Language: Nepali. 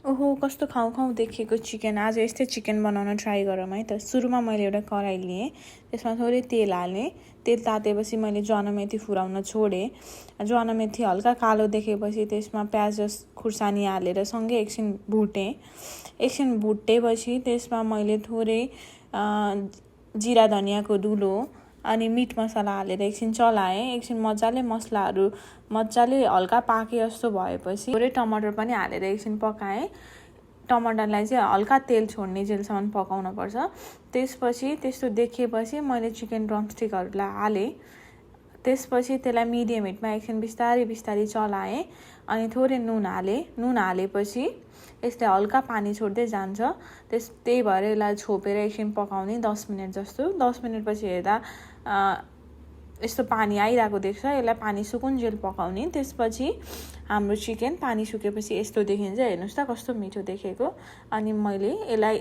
ओहो कस्तो खाउँ खाउँ देखेको चिकन। आज यस्तै चिकन बनाउन ट्राई गरौँ है त। सुरुमा मैले एउटा कराही लिएँ, त्यसमा थोरै तेल हालेँ। तेल तातेपछि मैले ज्वानो मेथी फुराउन छोडेँ। ज्वानो मेथी हल्का कालो देखेपछि त्यसमा प्याज र खुर्सानी हालेर सँगै एकछिन भुटेँ। एकछिन भुटेपछि त्यसमा मैले थोरै जिरा धनियाँको धुलो अनि मिट मसला हालेर एकछिन चलाएँ। एकछिन मजाले हल्का पाके जस्तो भएपछि थोरै टमाटर पनि हालेर एकछिन पकाएँ। टमाटरलाई चाहिँ हल्का तेल छोड्ने जेलसम्म पकाउनुपर्छ। त्यसपछि त्यस्तो देखिएपछि मैले चिकन ड्रमस्टिकहरूलाई हालेँ। त्यसपछि त्यसलाई मिडियम हिटमा एकछिन बिस्तारै चलाएँ अनि थोरै नुन हालेँ। नुन हालेपछि यसले हल्का पानी छोड्दै जान्छ। त्यही भएर यसलाई छोपेर एकछिन पकाउने 10 मिनट जस्तो। 10 मिनटपछि हेर्दा यस्तो पानी आइरहेको देख्छ। यसलाई पानी सुकुन्जेल पकाउने। त्यसपछि हाम्रो चिकन पानी सुकेपछि यस्तो देखिन्छ। हेर्नुहोस् त कस्तो मिठो देखेको। अनि मैले यसलाई